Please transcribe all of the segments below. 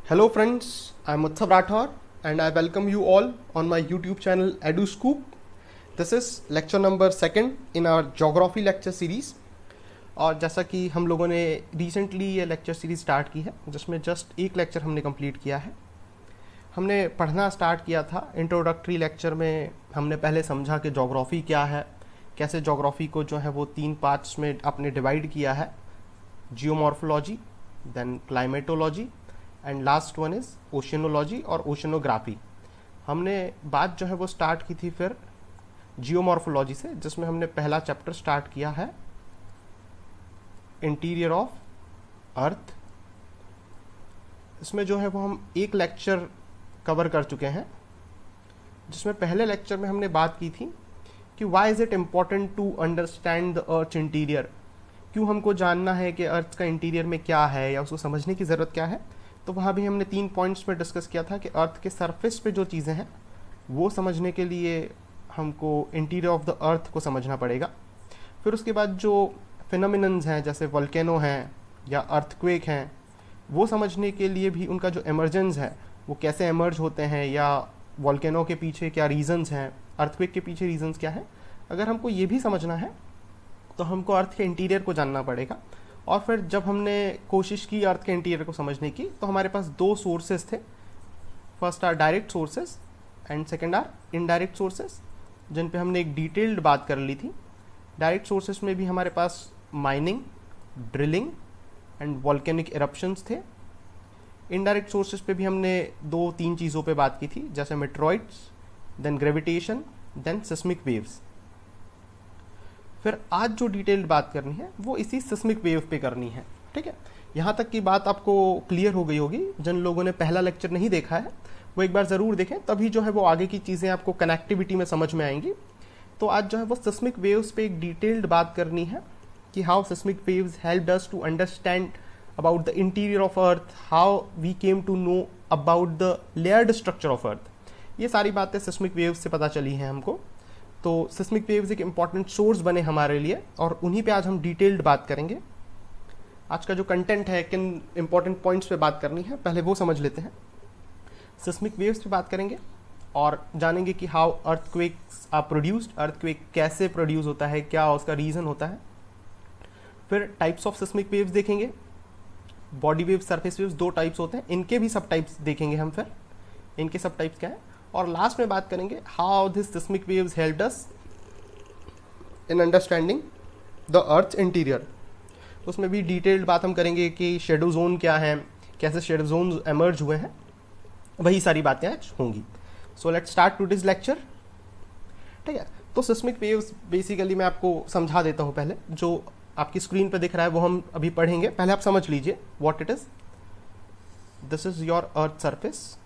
Hello friends, I am Utsav Rathor and I welcome you all on my YouTube channel EduScoop. This is lecture number 2 in our geography lecture series. और जैसा कि हम लोगों ने recently ये lecture series start की है जिसमें जस्ट एक लेक्चर हमने कंप्लीट किया है। हमने पढ़ना स्टार्ट किया था इंट्रोडक्टरी लेक्चर में। हमने पहले समझा कि ज्योग्राफी क्या है, कैसे ज्योग्राफी को जो है वो 3 पार्ट्स में आपने डिवाइड किया है, geomorphology, then climatology and last one is oceanology और ओशियनोग्राफी। हमने बात जो है वो स्टार्ट की थी फिर जियोमॉर्फोलॉजी से, जिसमें हमने पहला चैप्टर स्टार्ट किया है इंटीरियर ऑफ अर्थ। इसमें जो है वो हम एक लेक्चर कवर कर चुके हैं, जिसमें पहले लेक्चर में हमने बात की थी कि why is it important to understand the earth interior. क्यों हमको जानना है कि अर्थ का इंटीरियर में क्या है या उसको समझने की ज़रूरत क्या है। तो वहाँ भी हमने 3 पॉइंट्स में डिस्कस किया था कि अर्थ के सरफेस पे जो चीज़ें हैं वो समझने के लिए हमको इंटीरियर ऑफ द अर्थ को समझना पड़ेगा। फिर उसके बाद जो फिनोमिनन्स हैं जैसे वोल्केनो हैं या अर्थक्वेक हैं, वो समझने के लिए भी उनका जो एमर्जेंस है वो कैसे एमर्ज होते हैं, या वोल्केनो के पीछे क्या रीजंस हैं, अर्थक्वेक के पीछे रीजंस क्या हैं। अगर हमको ये भी समझना है तो हमको अर्थ के इंटीरियर को जानना पड़ेगा। और फिर जब हमने कोशिश की अर्थ के इंटीरियर को समझने की तो हमारे पास 2 सोर्सेज थे। First are direct sources and second are indirect sources, जिन पे हमने एक डिटेल्ड बात कर ली थी। डायरेक्ट सोर्सेज में भी हमारे पास mining, drilling and volcanic eruptions थे। इनडायरेक्ट सोर्सेज पे भी हमने 2-3 चीज़ों पे बात की थी, जैसे meteoroids, then gravitation, then seismic waves. फिर आज जो डिटेल्ड बात करनी है वो इसी सिस्मिक वेव पे करनी है। ठीक है, यहाँ तक की बात आपको क्लियर हो गई होगी। जिन लोगों ने पहला लेक्चर नहीं देखा है वो एक बार ज़रूर देखें, तभी जो है वो आगे की चीज़ें आपको कनेक्टिविटी में समझ में आएंगी। तो आज जो है वो सिस्मिक वेव्स पे एक डिटेल्ड बात करनी है कि how seismic waves helped us to understand about the interior of earth, how we came to know about the layered structure of earth. ये सारी बातें सिस्मिक वेव्स से पता चली हैं हमको। तो सिस्मिक वेव्स एक इम्पॉर्टेंट सोर्स बने हमारे लिए और उन्हीं पे आज हम डिटेल्ड बात करेंगे। आज का जो कंटेंट है, किन इम्पॉर्टेंट पॉइंट्स पे बात करनी है, पहले वो समझ लेते हैं। सिस्मिक वेव्स पे बात करेंगे और जानेंगे कि how earthquakes are produced, earthquake कैसे प्रोड्यूस होता है, क्या उसका रीज़न होता है। फिर टाइप्स ऑफ सिस्मिक वेव्स देखेंगे। Body waves, surface waves 2 types होते हैं, इनके भी सब टाइप्स देखेंगे हम। फिर इनके सब टाइप्स क्या है, और लास्ट में बात करेंगे how this seismic waves helped us in understanding the earth interior. उसमें भी डिटेल्ड बात हम करेंगे कि शेडो जोन क्या है, कैसे शेडो जोन एमर्ज हुए हैं, वही सारी बातें आज होंगी। So let's start today's lecture. ठीक है, तो सिस्मिक वेव्स बेसिकली मैं आपको समझा देता हूँ। पहले जो आपकी स्क्रीन पे दिख रहा है वो हम अभी पढ़ेंगे, पहले आप समझ लीजिए what it is. This is your earth surface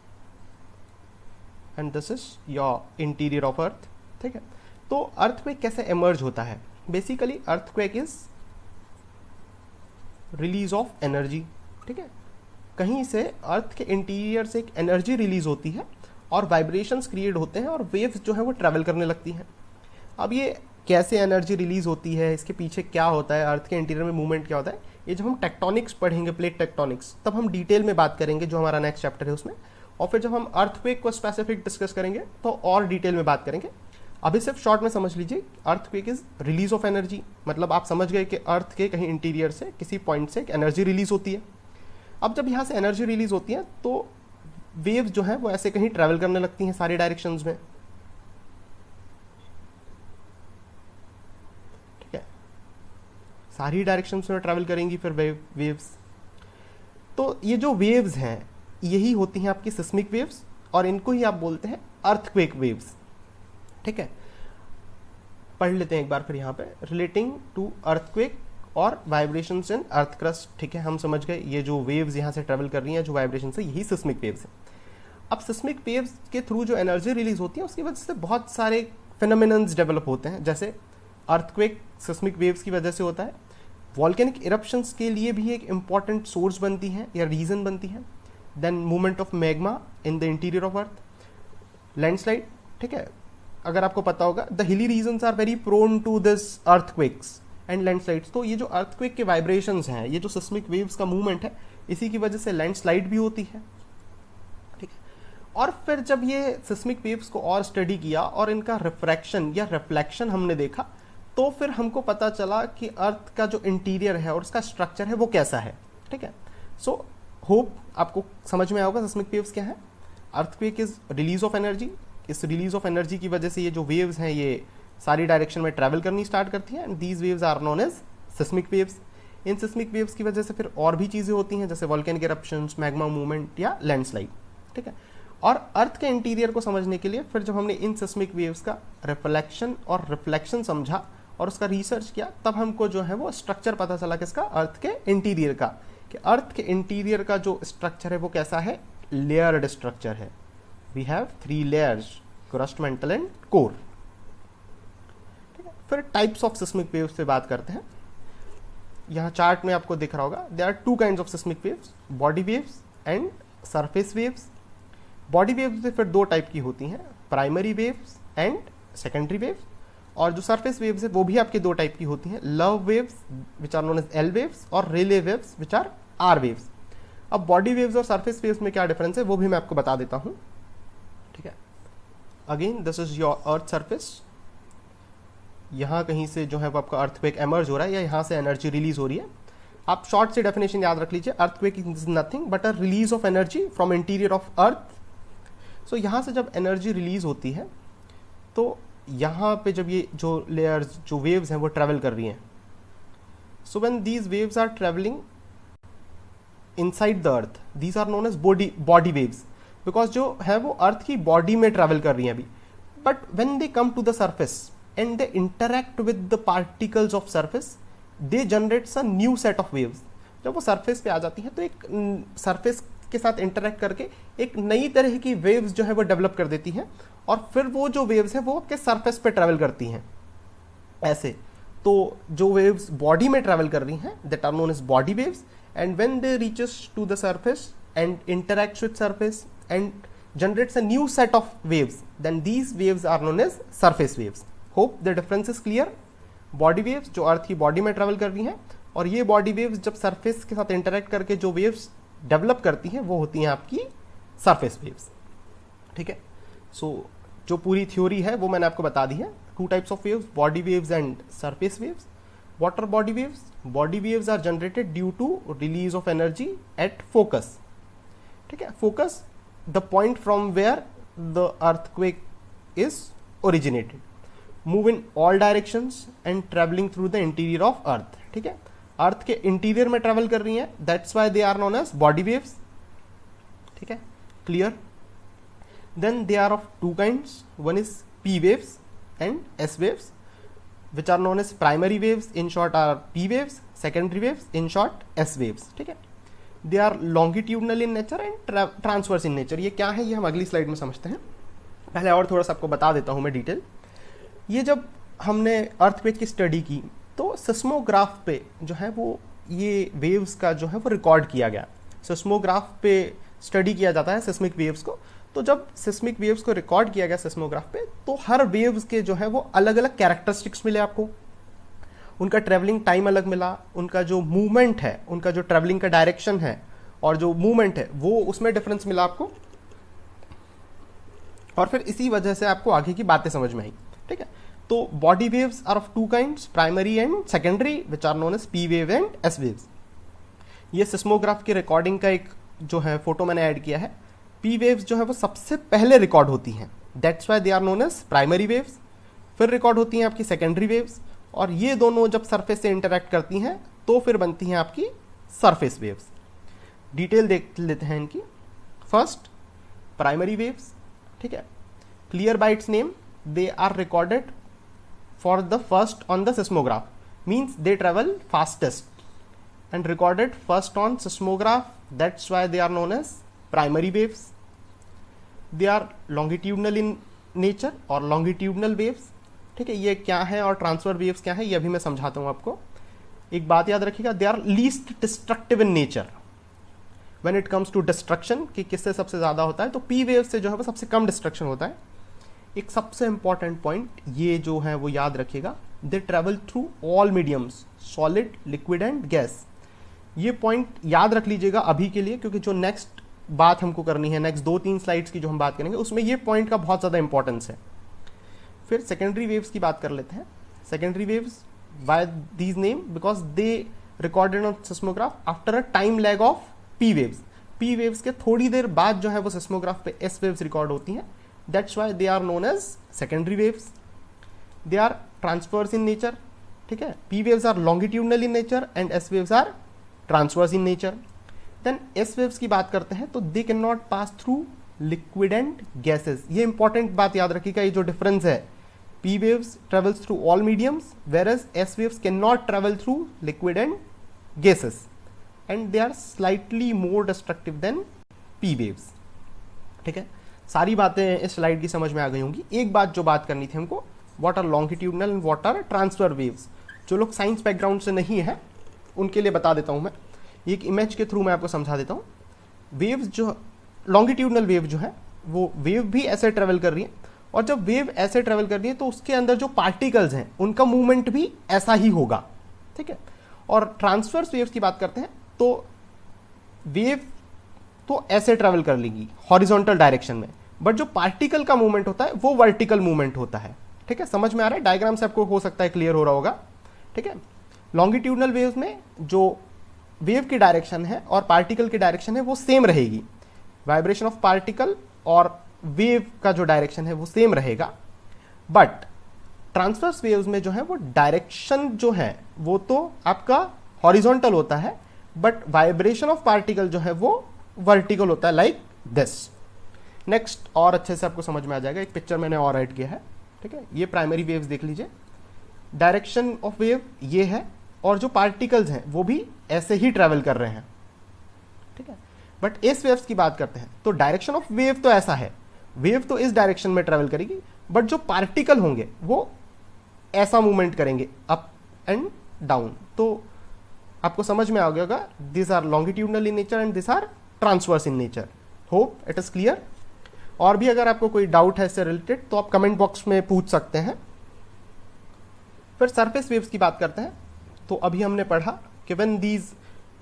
and this is your interior of earth. ठीक है, तो अर्थक्वेक कैसे एमर्ज होता है। Basically earthquake is release of energy. ठीक है, कहीं से अर्थ के इंटीरियर से एक एनर्जी रिलीज होती है और वाइब्रेशंस क्रिएट होते हैं और वेव्स जो है वो ट्रैवल करने लगती हैं। अब ये कैसे एनर्जी रिलीज होती है, इसके पीछे क्या होता है, अर्थ के इंटीरियर में मूवमेंट क्या होता है, ये जब हम टेक्टोनिक्स पढ़ेंगे, प्लेट टेक्टोनिक्स, तब हम डिटेल में बात करेंगे, जो हमारा नेक्स्ट चैप्टर है उसमें। और फिर जब हम अर्थक्वेक को स्पेसिफिक डिस्कस करेंगे तो और डिटेल में बात करेंगे। अभी सिर्फ शॉर्ट में समझ लीजिए, earthquake is release of energy, मतलब आप समझ गए कि अर्थ के कहीं इंटीरियर से किसी पॉइंट से एक एनर्जी रिलीज होती है। अब जब यहाँ से एनर्जी रिलीज होती है तो वेव्स जो है वो ऐसे कहीं ट्रैवल करने लगती हैं सारी डायरेक्शंस में। ठीक है, सारी डायरेक्शंस में ट्रैवल करेंगी फिर वेव्स। तो ये जो वेव्स हैं यही होती हैं आपकी सिस्मिक वेव्स, और इनको ही आप बोलते हैं अर्थक्वेक वेव्स। ठीक है, पढ़ लेते हैं एक बार फिर यहाँ पे, रिलेटिंग टू अर्थक्वेक और वाइब्रेशंस इन अर्थ क्रस्ट। ठीक है, हम समझ गए ये जो वेव्स यहाँ से ट्रेवल कर रही हैं, जो वाइब्रेशन है, यही सिस्मिक वेव्स है। अब सिस्मिक वेव्स के थ्रू जो एनर्जी रिलीज होती है उसकी वजह से बहुत सारे फिनोमिनन्स डेवलप होते हैं, जैसे अर्थक्वेक सिस्मिक वेव्स की वजह से होता है। वॉल्केनिक इरप्शंस के लिए भी एक इंपॉर्टेंट सोर्स बनती है या रीजन बनती है। Then movement of magma in the interior of earth, landslide. ठीक है, अगर आपको पता होगा the hilly regions are very prone to this earthquakes and landslides. तो ये जो अर्थक्वेक के वाइब्रेशंस हैं, ये जो सिस्मिक वेव्स का मूवमेंट है, इसी की वजह से लैंडस्लाइड भी होती है। और फिर जब ये सिस्मिक वेव्स को और स्टडी किया और इनका रिफ्रैक्शन या रिफ्लेक्शन हमने देखा, तो फिर हमको पता चला कि अर्थ का जो इंटीरियर है और उसका स्ट्रक्चर है वो कैसा है। ठीक है, सो होप आपको समझ में आएगा सिस्मिक वेव्स क्या है। Earthquake is release of energy. इस रिलीज ऑफ एनर्जी की वजह से ये जो वेव्स हैं ये सारी डायरेक्शन में ट्रैवल करनी स्टार्ट करती हैं, and these waves are known as seismic waves. इन सिस्मिक वेव्स की वजह से फिर और भी चीज़ें होती हैं, जैसे वोल्केनिक इरप्शंस, मैग्मा मूवमेंट या लैंडस्लाइड। ठीक है, और अर्थ के इंटीरियर को समझने के लिए फिर जब हमने इन सिस्मिक वेव्स का रिफ्लेक्शन और रिफ्लेक्शन समझा और उसका रिसर्च किया, तब हमको जो है वो स्ट्रक्चर पता चला किसका, अर्थ के इंटीरियर का, कि अर्थ के इंटीरियर का जो स्ट्रक्चर है वो कैसा है, लेयर्ड स्ट्रक्चर है। We have 3 layers, crust, mantle and core. ठीक है, फिर टाइप्स ऑफ सिस्मिक वेव्स पे बात करते हैं। यहाँ चार्ट में आपको दिख रहा होगा, there are 2 kinds of seismic waves, body waves and surface waves. Body waves फिर 2 टाइप की होती हैं, primary waves and secondary waves. और जो सरफेस वेव्स है वो भी आपके 2 टाइप की होती हैं, love waves which are known as L waves और Rayleigh waves which are R waves. अब बॉडी वेव्स और सरफेस वेव्स में क्या डिफरेंस है वो भी मैं आपको बता देता हूँ। ठीक है, again this is your earth surface. यहाँ कहीं से जो है वो आपका अर्थक्वेक एमर्ज हो रहा है या यहाँ से एनर्जी रिलीज हो रही है। आप शॉर्ट से डेफिनेशन याद रख लीजिए, earthquake is nothing but a release of energy from interior of earth. So यहाँ से जब एनर्जी रिलीज होती है तो यहाँ पे जब ये जो लेयर्स, जो वेव्स हैं वो ट्रेवल कर रही हैं, so when these waves are travelling inside the earth, these are known as body waves, because जो है वो अर्थ की बॉडी में ट्रेवल कर रही हैं अभी। But when they come to the surface and they interact with the particles of surface, they generates a new set of waves। जब वो सरफेस पे आ जाती हैं तो एक सरफेस के साथ इंटरेक्ट करके एक नई तरह की वेव्स जो है वो डेवलप कर देती हैं, और फिर वो जो वेव्स है वो आपके सरफेस पे ट्रैवल करती हैं ऐसे। तो जो वेव्स बॉडी में ट्रैवल कर रही हैं that are known as body waves, and when they reaches to the surface and interacts with surface and generates a new set of waves, then these waves are known as surface waves। Hope the difference is clear. Body waves जो अर्थ की body में travel कर रही हैं, और ये body waves जब surface के साथ इंटरेक्ट करके जो वेव्स डेवलप करती हैं वो होती हैं आपकी सरफेस वेव्स। ठीक है, सो जो पूरी थ्योरी है वो मैंने आपको बता दी है। 2 types of waves, body waves and surface waves. What are body waves? Body waves are generated due to release of energy at focus. ठीक है, focus the point from where the earthquake is originated, move in all directions and travelling through the interior of earth. ठीक है, अर्थ के interior में travel कर रही हैं, that's why they are known as body waves. ठीक है, clear. Then they are of 2 kinds, one is P waves and S waves which are known as primary waves, in short are P waves, secondary waves, in short S waves. ठीक है, they are longitudinal in nature and transverse in nature. ये क्या है ये हम अगली slide में समझते हैं। पहले और थोड़ा सा आपको बता देता हूं मैं डिटेल। ये जब हमने अर्थक्वेक की स्टडी की तो सिस्मोग्राफ पे जो है वो ये वेव्स का जो है वो रिकॉर्ड किया गया। सिस्मोग्राफ पे स्टडी किया जाता है सिस्मिक वेव्स को। तो जब सिस्मिक वेव्स को रिकॉर्ड किया गया सिस्मोग्राफ पे, तो हर वेव्स के जो है वो अलग अलग कैरेक्टरिस्टिक्स मिले आपको। उनका ट्रेवलिंग टाइम अलग मिला, उनका जो मूवमेंट है, उनका जो ट्रेवलिंग का डायरेक्शन है और जो मूवमेंट है वो उसमें डिफरेंस मिला आपको, और फिर इसी वजह से आपको आगे की बातें समझ में आई। ठीक है, तो body waves are of 2 kinds, primary and secondary, which are known as P wave and S waves. ये सिस्मोग्राफ की रिकॉर्डिंग का एक जो है फोटो मैंने ऐड किया है। पी वेव्स जो है वो सबसे पहले रिकॉर्ड होती हैं, that's why they are known as primary waves. फिर रिकॉर्ड होती हैं आपकी सेकेंडरी वेव्स, और ये दोनों जब सरफेस से इंटरेक्ट करती हैं तो फिर बनती हैं आपकी सरफेस वेव्स। डिटेल देख लेते हैं इनकी। First, primary waves. ठीक है, clear by it's name, they are recorded for the first on the seismograph, means they travel fastest and recorded first on seismograph, that's why they are known as primary waves। they are longitudinal in nature और longitudinal waves। ठीक है, ये क्या है और transfer waves क्या है ये अभी मैं समझाता हूँ आपको। एक बात याद रखिएगा, they are least destructive in nature when it comes to destruction, कि किससे सबसे ज्यादा होता है, तो पी वेव से जो है वो सबसे कम डिस्ट्रक्शन होता है। एक सबसे इंपॉर्टेंट पॉइंट ये जो है वो याद रखिएगा, दे travel through all mediums, solid, liquid and gas. ये पॉइंट याद रख लीजिएगा अभी के लिए, क्योंकि जो नेक्स्ट बात हमको करनी है नेक्स्ट 2-3 स्लाइड्स की जो हम बात करेंगे, उसमें ये पॉइंट का बहुत ज़्यादा इंपॉर्टेंस है। फिर सेकेंडरी वेव्स की बात कर लेते हैं। Secondary waves, why these name, because they recorded on seismograph after a time lag of P waves. P waves के थोड़ी देर बाद जो है वो सिस्मोग्राफ पे एस वेव्स रिकॉर्ड होती हैं, that's why they are known as secondary waves. They are transverse in nature, ठीक है। P waves are longitudinal in nature and S waves are transverse in nature. Then S waves की बात करते हैं तो they can not pass through liquid and gases. ये important बात याद रखिएगा, ये जो डिफरेंस है, P waves travels through all mediums, whereas S waves cannot travel through liquid and gases, and they are slightly more destructive than P waves, ठीक है। सारी बातें इस स्लाइड की समझ में आ गई होंगी। एक बात जो बात करनी थी हमको, what are longitudinal and what are transverse waves. जो लोग साइंस बैकग्राउंड से नहीं है उनके लिए बता देता हूँ मैं, एक इमेज के थ्रू मैं आपको समझा देता हूँ। वेव्स जो लॉन्गिट्यूडनल वेव जो है वो वेव भी ऐसे ट्रेवल कर रही है, और जब वेव ऐसे ट्रेवल कर रही है तो उसके अंदर जो पार्टिकल्स हैं उनका मूवमेंट भी ऐसा ही होगा, ठीक है। और ट्रांसवर्स वेव्स की बात करते हैं तो वेव तो ऐसे ट्रेवल कर लेगी हॉरिजॉन्टल डायरेक्शन में, बट जो पार्टिकल का मूवमेंट होता है वो वर्टिकल मूवमेंट होता है, ठीक है। समझ में आ रहा है, डायग्राम से आपको हो सकता है क्लियर हो रहा होगा, ठीक है। लॉन्गिट्यूडनल वेव्स में जो वेव की डायरेक्शन है और पार्टिकल की डायरेक्शन है वो सेम रहेगी, वाइब्रेशन ऑफ पार्टिकल और वेव का जो डायरेक्शन है वो सेम रहेगा, बट ट्रांसवर्स वेव्स में जो है वो डायरेक्शन जो है वो तो आपका हॉरिजॉन्टल होता है, बट वाइब्रेशन ऑफ पार्टिकल जो है वो वर्टिकल होता है, लाइक दिस। नेक्स्ट और अच्छे से आपको समझ में आ जाएगा, एक पिक्चर मैंने और ऐड किया है, ठीक है। ये प्राइमरी वेव्स देख लीजिए, डायरेक्शन ऑफ वेव ये है, और जो पार्टिकल्स हैं वो भी ऐसे ही ट्रेवल कर रहे हैं, ठीक है। बट इस वेव्स की बात करते हैं तो डायरेक्शन ऑफ वेव तो ऐसा है, वेव तो इस डायरेक्शन में ट्रेवल करेगी, बट जो पार्टिकल होंगे वो ऐसा मूवमेंट करेंगे अप एंड डाउन। तो आपको समझ में आ गया होगा, this are longitudinal in nature and this are transverse in nature. Hope it is clear. और भी अगर आपको कोई डाउट है इससे रिलेटेड तो आप कमेंट बॉक्स में पूछ सकते हैं। फिर सरफेस वेव्स की बात करते हैं तो अभी हमने पढ़ा कि when these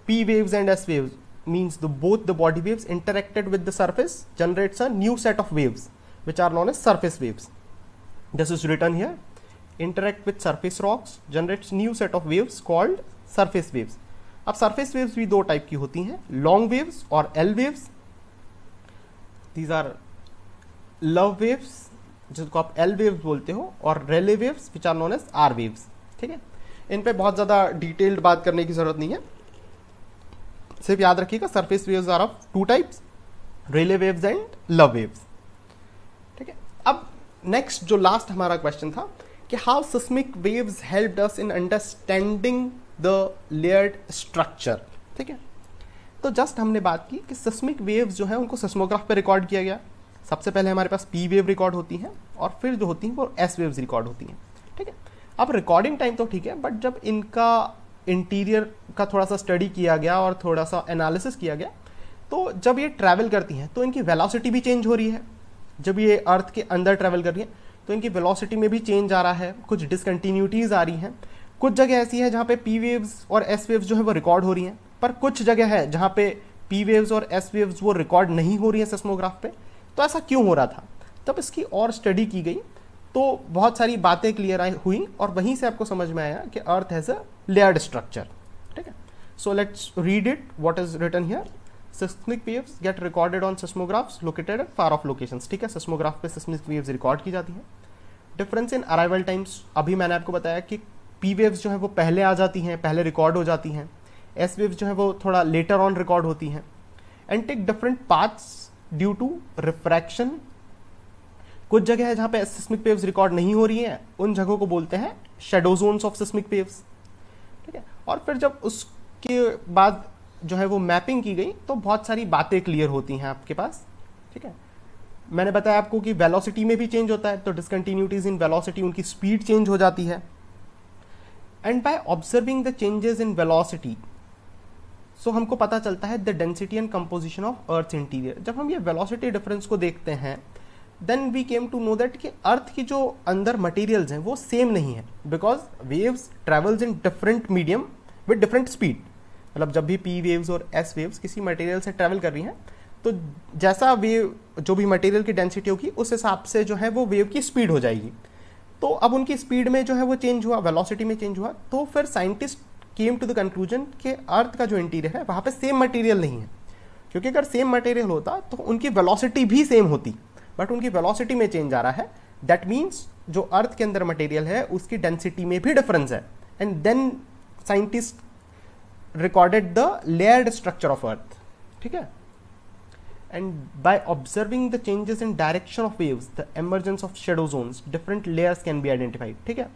P waves and S waves means both the body waves interacted with the surface generates a new set of waves which are known as surface waves. This is written here, interact with surface rocks generates new set of waves called surface waves. अब surface waves भी दो type की होती हैं, long waves और L waves. These are love waves जिसको आप L waves बोलते हो, और Rayleigh waves which are known as R waves, ठीक है। इन पे बहुत ज़्यादा डिटेल्ड बात करने की जरूरत नहीं है, सिर्फ याद रखिएगा surface waves are of two types, Rayleigh waves and Love waves, ठीक है। अब नेक्स्ट जो लास्ट हमारा क्वेश्चन था कि how seismic waves helped us in understanding the layered structure, ठीक है। तो जस्ट हमने बात की कि सिस्मिक वेव्स जो है उनको सिस्मोग्राफ पे रिकॉर्ड किया गया। सबसे पहले हमारे पास पी वेव रिकॉर्ड होती हैं और फिर जो होती हैं वो एस वेव्स रिकॉर्ड होती हैं, ठीक है। अब रिकॉर्डिंग टाइम तो ठीक है, बट जब इनका इंटीरियर का थोड़ा सा स्टडी किया गया और थोड़ा सा एनालिसिस किया गया, तो जब ये ट्रैवल करती हैं तो इनकी वेलोसिटी भी चेंज हो रही है। जब ये अर्थ के अंदर ट्रैवल कर रही है तो इनकी वेलोसिटी में भी चेंज आ रहा है, कुछ डिसकंटिन्यूटीज आ रही हैं। कुछ जगह ऐसी है जहाँ पे पी वेव्स और एस वेव्स जो है वो रिकॉर्ड हो रही हैं, पर कुछ जगह है जहाँ पे पी वेव्स और एस वेव्स वो रिकॉर्ड नहीं हो रही है सिस्मोग्राफ पे। तो ऐसा क्यों हो रहा था? तब इसकी और स्टडी की गई तो बहुत सारी बातें क्लियर हुई, और वहीं से आपको समझ में आया कि earth has a layered structure, ठीक है। So let's read it what is written here. Seismic waves get recorded on seismographs located at far off locations, ठीक है। सिस्मोग्राफ पे सिस्मिक वेव्स रिकॉर्ड की जाती हैं। डिफरेंस इन अराइवल टाइम्स, अभी मैंने आपको बताया कि पी वेव्स जो है वो पहले आ जाती हैं, पहले रिकॉर्ड हो जाती हैं। एस वेव्स जो है वो थोड़ा लेटर ऑन रिकॉर्ड होती हैं। And take different paths due to refraction. कुछ जगह है जहाँ पे सिस्मिक वेव्स रिकॉर्ड नहीं हो रही हैं, उन जगहों को बोलते हैं shadow zones of seismic waves, ठीक है। और फिर जब उसके बाद जो है वो मैपिंग की गई तो बहुत सारी बातें क्लियर होती हैं आपके पास, ठीक है। मैंने बताया आपको कि वेलोसिटी में भी चेंज होता है, तो डिसकंटिन्यूटीज इन वेलोसिटी, उनकी स्पीड चेंज हो जाती है। And by observing the changes in velocity, so हमको पता चलता है the density and composition of earth interior. जब हम ये वेलोसिटी डिफरेंस को देखते हैं then we came to know that कि अर्थ की जो अंदर मटेरियल्स हैं वो सेम नहीं है, because waves travels in different medium with different speed. मतलब जब भी पी वेव्स और एस वेव्स किसी मटेरियल से ट्रेवल कर रही हैं तो तो जैसा वेव, जो भी मटेरियल की डेंसिटी होगी उस हिसाब से जो है वो वेव की स्पीड हो जाएगी। तो अब उनकी स्पीड में जो है वो चेंज हुआ, वेलोसिटी में चेंज हुआ, तो फिर scientist came to the conclusion कि अर्थ का जो इंटीरियर है वहाँ पे सेम मटेरियल नहीं है, क्योंकि अगर सेम मटेरियल होता तो उनकी वेलोसिटी भी सेम होती, बट उनकी वेलोसिटी में चेंज आ रहा है। दैट मीन्स जो अर्थ के अंदर मटेरियल है उसकी डेंसिटी में भी डिफरेंस है, and then scientist recorded the layered structure of earth. ठीक है, and by observing the changes in direction of waves, the emergence of shadow zones, different layers can be identified। ठीक है,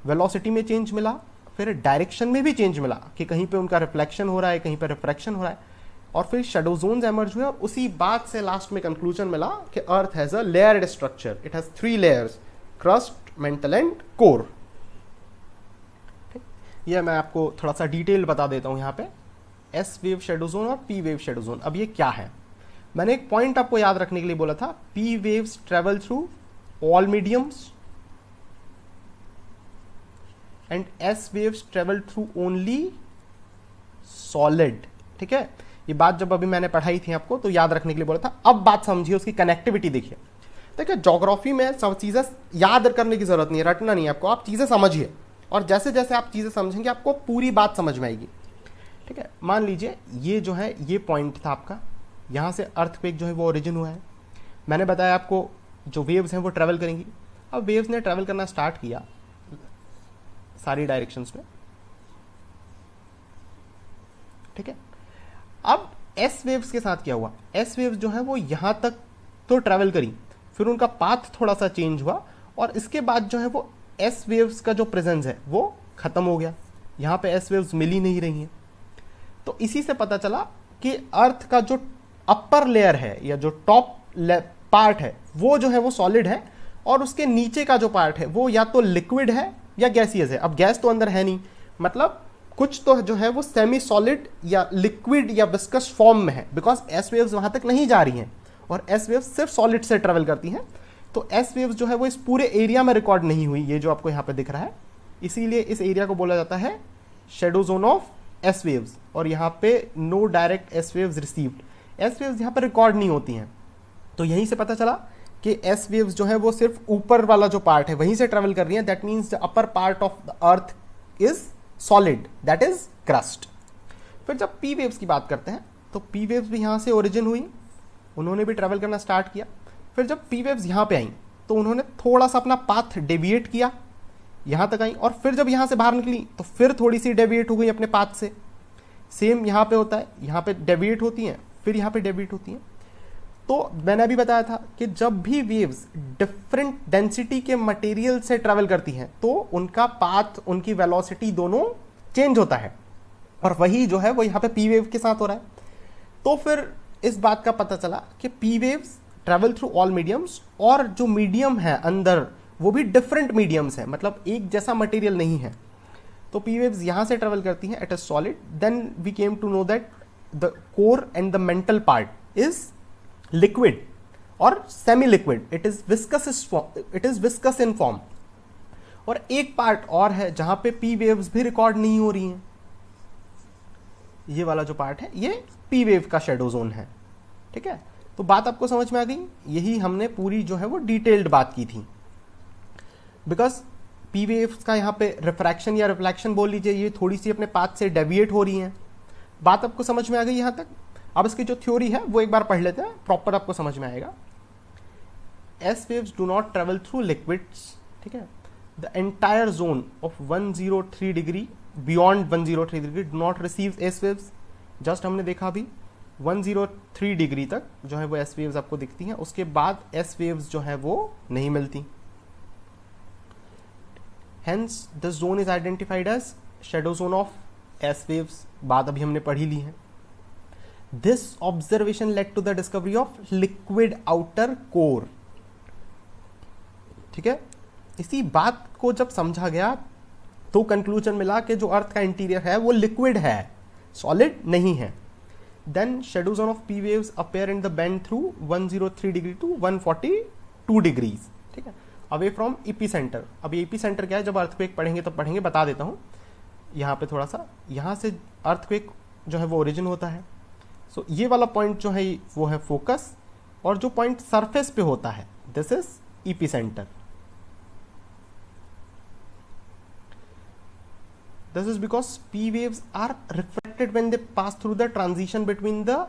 velocity में change मिला, फिर direction में भी change मिला कि कहीं पे उनका रिफ्लेक्शन हो रहा है, कहीं पे रिफ्रैक्शन हो रहा है, और फिर शेडो जोन्स एमर्ज हुए, और उसी बात से लास्ट में कंक्लूजन मिला कि earth has a layered structure, it has 3 layers, crust, mantle and core. ये मैं आपको थोड़ा सा डिटेल बता देता हूं यहाँ पे, एस वेव शेडो जोन और पी वेव शेडो जोन। अब ये क्या है, मैंने एक पॉइंट आपको याद रखने के लिए बोला था, P waves travel through all mediums and S waves travel through only solid. ठीक है, ये बात जब अभी मैंने पढ़ाई थी आपको तो याद रखने के लिए बोला था। अब बात समझिए, उसकी कनेक्टिविटी देखिए। देखिए, ज्योग्राफी में सब चीजें याद करने की जरूरत नहीं है, रटना नहीं है आपको, आप चीजें समझिए, और जैसे जैसे आप चीजें समझेंगे आपको पूरी बात समझ में आएगी। ठीक है, मान लीजिए ये जो है ये पॉइंट था आपका, यहाँ से अर्थक्वेक जो है वो ओरिजिन हुआ है। मैंने बताया आपको जो वेव्स हैं वो ट्रैवल करेंगी। अब वेव्स ने ट्रैवल करना स्टार्ट किया सारी डायरेक्शंस में। ठीक है, अब एस वेव्स के साथ क्या हुआ, एस वेव्स जो है वो यहाँ तक तो ट्रैवल करी, फिर उनका पाथ थोड़ा सा चेंज हुआ, और इसके बाद जो है वो एस वेव्स का जो प्रेजेंस है वो खत्म हो गया, यहाँ पे एस वेव्स मिल ही नहीं रही हैं। तो इसी से पता चला कि अर्थ का जो अपर लेयर है या जो टॉप पार्ट है वो जो है वो सॉलिड है, और उसके नीचे का जो पार्ट है वो या तो लिक्विड है या गैसियस है। अब गैस तो अंदर है नहीं, मतलब कुछ तो जो है वो सेमी सॉलिड या लिक्विड या विस्कस फॉर्म में है, बिकॉज एस वेव्स वहां तक नहीं जा रही हैं, और एस वेव्स सिर्फ सॉलिड से ट्रेवल करती हैं। तो एस वेव्स जो है वो इस पूरे एरिया में रिकॉर्ड नहीं हुई, ये जो आपको यहाँ पे दिख रहा है, इसीलिए इस एरिया को बोला जाता है shadow zone of S waves. और यहाँ पे no direct S waves received, S waves यहाँ पर रिकॉर्ड नहीं होती हैं। तो यहीं से पता चला कि एस वेव्स जो है वो सिर्फ ऊपर वाला जो पार्ट है वहीं से ट्रेवल कर रही है। That means the upper part of the earth is solid, that is crust. फिर जब पी वेव्स की बात करते हैं तो पी वेव्स भी यहाँ से ओरिजिन हुई, उन्होंने भी ट्रेवल करना स्टार्ट किया। फिर जब पी वेव्स यहाँ पे आई तो उन्होंने थोड़ा सा अपना पाथ डेविएट किया, यहाँ तक आई, और फिर जब यहाँ से बाहर निकली तो फिर थोड़ी सी डेविएट हो गई अपने पाथ से। सेम यहाँ पे होता है, यहाँ पे डेविएट होती हैं, फिर यहाँ पे डेविएट होती हैं। तो मैंने अभी बताया था कि जब भी वेव्स डिफरेंट डेंसिटी के मटेरियल से ट्रेवल करती हैं तो उनका पाथ, उनकी वेलोसिटी दोनों चेंज होता है, और वही जो है वो यहाँ पे पी वेव के साथ हो रहा है। तो फिर इस बात का पता चला कि P waves travel through all mediums, और जो मीडियम है अंदर वो भी डिफरेंट मीडियम्स है, मतलब एक जैसा मटेरियल नहीं है। तो पी वेव्स यहाँ से ट्रेवल करती हैं, it is solid. Then we came to know that the core and the mantle part is liquid और semi liquid, it is viscous in form. और एक पार्ट और है जहां पे पी वेव्स भी रिकॉर्ड नहीं हो रही हैं, ये वाला जो पार्ट है ये पी वेव का शेडो जोन है। ठीक है, तो बात आपको समझ में आ गई, यही हमने पूरी जो है वो डिटेल्ड बात की थी। बिकॉज पी वेव्स का यहाँ पे रिफ्रैक्शन या रिफ्लेक्शन बोल लीजिए, ये थोड़ी सी अपने पाथ से डेविएट हो रही हैं। बात आपको समझ में आ गई यहाँ तक। अब इसकी जो थ्योरी है वो एक बार पढ़ लेते हैं, प्रॉपर आपको समझ में आएगा। S waves do not travel through liquids. ठीक है, the entire zone of 103 degree, beyond 103 degree do not receive S waves. Just हमने देखा अभी 103 डिग्री तक जो है वो एस वेव्स आपको दिखती हैं, उसके बाद एस वेव्स जो है वो नहीं मिलती। Hence the zone is identified as shadow zone of S waves. बात अभी हमने पढ़ी ली है। This observation led to the discovery of liquid outer core. ठीक है, इसी बात को जब समझा गया तो कंक्लूजन मिला कि जो अर्थ का इंटीरियर है वो लिक्विड है, सॉलिड नहीं है। Then shadow zone of P waves appear in the band through 103 degree to 142 degrees. ठीक है, अवे फ्रॉम इपी सेंटर। अब इपी सेंटर क्या है, जब अर्थक्वेक पढ़ेंगे तब पढ़ेंगे, बता देता हूं यहाँ पे थोड़ा सा। यहाँ से अर्थक्वेक जो है वो ओरिजिन होता है, सो ये वाला पॉइंट जो है वो है फोकस, और जो पॉइंट सरफेस पे होता है this is epicentre. This is because P waves are refracted when they pass through the transition between the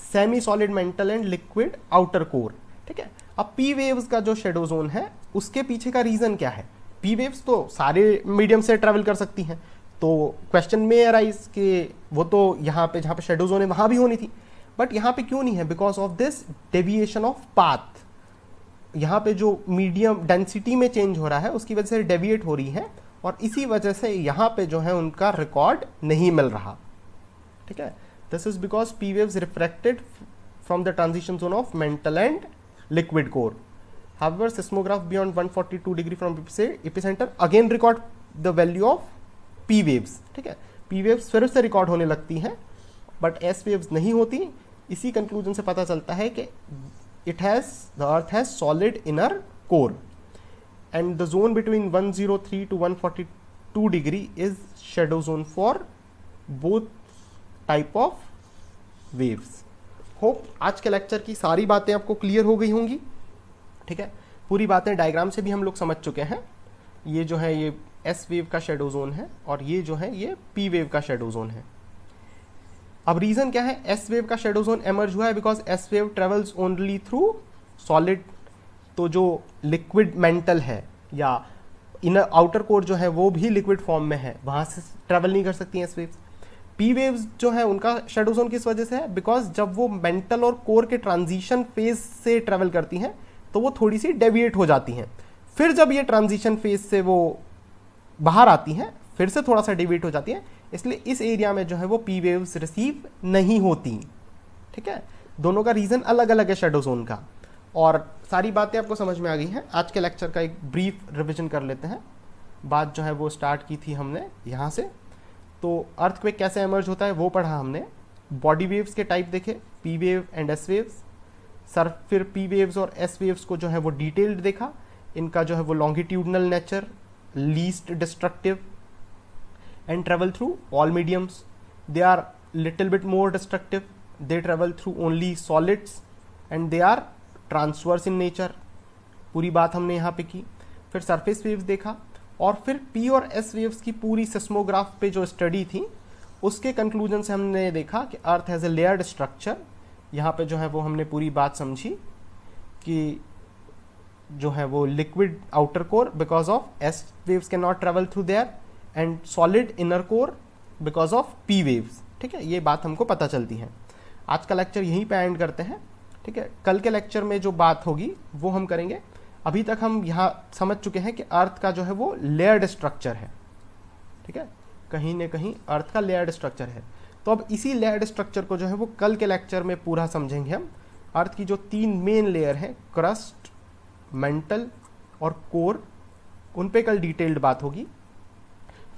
semi-solid mantle and liquid outer core। ठीक है, अब P waves का जो शेडो जोन है उसके पीछे का रीजन क्या है? P waves तो सारे मीडियम से ट्रेवल कर सकती हैं, तो क्वेश्चन में अराइज कि वो तो यहाँ पे जहाँ पे शेडो जोन है वहाँ भी होनी थी, बट यहाँ पे क्यों नहीं है? Because of this deviation of path. यहाँ पे जो मीडियम डेंसिटी में चेंज हो रहा है उसकी वजह से डेविएट हो रही है, और इसी वजह से यहाँ पे जो है उनका रिकॉर्ड नहीं मिल रहा। ठीक है, this is because P waves refracted from the transition zone of mental and liquid core. However seismograph beyond 142 degree from epicentre again record the value of P waves. ठीक है, पी वेव्स फिर से record होने लगती हैं, but S waves नहीं होती। इसी कंक्लूजन से पता चलता है कि the earth has solid inner core, and the zone between 103 to 142 degree is shadow zone for both type of waves। Hope आज के लेक्चर की सारी बातें आपको क्लियर हो गई होंगी। ठीक है, पूरी बातें डायग्राम से भी हम लोग समझ चुके हैं। ये जो है ये एस वेव का शेडो जोन है, और ये जो है ये पी वेव का शेडो जोन है। अब रीजन क्या है? एस वेव का शेडो जोन एमर्ज हुआ है because S wave travels only through solid, तो जो लिक्विड मेंटल है या इनर आउटर कोर जो है वो भी लिक्विड फॉर्म में है, वहां से ट्रेवल नहीं कर सकती हैं एस वेव्स। पी वेव्स जो है उनका शेडो जोन किस वजह से है? बिकॉज जब वो मेंटल और कोर के ट्रांजिशन फेज से ट्रेवल करती हैं तो वो थोड़ी सी डेविएट हो जाती हैं, फिर जब ये ट्रांजिशन फेज से वो बाहर आती हैं फिर से थोड़ा सा डेविएट हो जाती है, इसलिए इस एरिया में जो है वो पी वेव्स रिसीव नहीं होती। ठीक है, दोनों का रीजन अलग अलग है शेडो जोन का, और सारी बातें आपको समझ में आ गई हैं। आज के लेक्चर का एक ब्रीफ रिवीजन कर लेते हैं। बात जो है वो स्टार्ट की थी हमने यहाँ से, तो अर्थक्वेक कैसे एमर्ज होता है वो पढ़ा हमने। बॉडी वेव्स के टाइप देखे, P wave and S waves. फिर पी वेव्स और एस वेव्स को जो है वो डिटेल्ड देखा, इनका जो है वो longitudinal nature, least destructive and travel through all mediums. They are little bit more destructive, they travel through only solids and they are transverse in nature. पूरी बात हमने यहाँ पे की। फिर सरफेस वेव्स देखा, और फिर पी और एस वेव्स की पूरी सिस्मोग्राफ पे जो स्टडी थी उसके कंक्लूजन से हमने देखा कि अर्थ हैज़ ए लेयर्ड स्ट्रक्चर। यहाँ पे जो है वो हमने पूरी बात समझी कि जो है वो liquid outer core because of S waves can not travel through their, and solid inner core because of P waves. ठीक है, ये बात हमको पता चलती है। आज का लेक्चर यहीं पे एंड करते हैं। ठीक है, कल के लेक्चर में जो बात होगी वो हम करेंगे। अभी तक हम यहाँ समझ चुके हैं कि अर्थ का जो है वो लेयर्ड स्ट्रक्चर है। ठीक है, कहीं न कहीं अर्थ का लेयर्ड स्ट्रक्चर है, तो अब इसी लेयर्ड स्ट्रक्चर को जो है वो कल के लेक्चर में पूरा समझेंगे हम। अर्थ की जो 3 मेन लेयर हैं, क्रस्ट, मेंटल और कोर, उन पे कल डिटेल्ड बात होगी।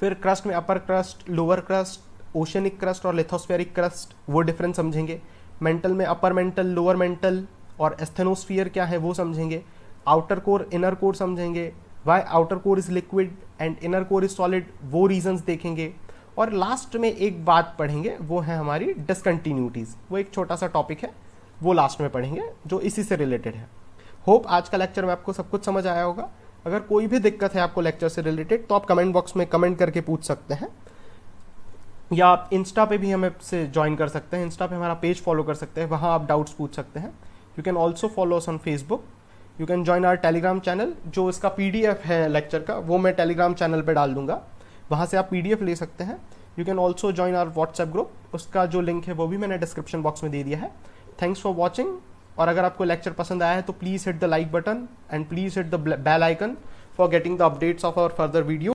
फिर क्रस्ट में upper crust, lower crust, oceanic crust और लिथोस्फेरिक क्रस्ट, वो डिफरेंस समझेंगे। मेंटल में अपर मेंटल, लोअर मेंटल और एस्थेनोस्फीयर क्या है वो समझेंगे। आउटर कोर, इनर कोर समझेंगे, why outer core is liquid and inner core is solid, वो रीजंस देखेंगे। और लास्ट में एक बात पढ़ेंगे, वो है हमारी डिसकंटिन्यूटीज। वो एक छोटा सा टॉपिक है, वो लास्ट में पढ़ेंगे जो इसी से रिलेटेड है। होप आज का लेक्चर में आपको सब कुछ समझ आया होगा। अगर कोई भी दिक्कत है आपको लेक्चर से रिलेटेड तो आप कमेंट बॉक्स में कमेंट करके पूछ सकते हैं, या आप इंस्टा पे भी हमें से ज्वाइन कर सकते हैं। इंस्टा पे हमारा पेज फॉलो कर सकते हैं, वहाँ आप डाउट्स पूछ सकते हैं। You can also follow us on Facebook. You can join our Telegram channel. जो इसका PDF है लेक्चर का वो मैं टेलीग्राम चैनल पे डाल दूंगा, वहाँ से आप PDF ले सकते हैं। You can also join our WhatsApp group, उसका जो लिंक है वो भी मैंने डिस्क्रिप्शन बॉक्स में दे दिया है। थैंक्स फॉर वॉचिंग, और अगर आपको लेक्चर पसंद आया है तो please hit the like button and please hit the bell icon for getting the updates of our further video.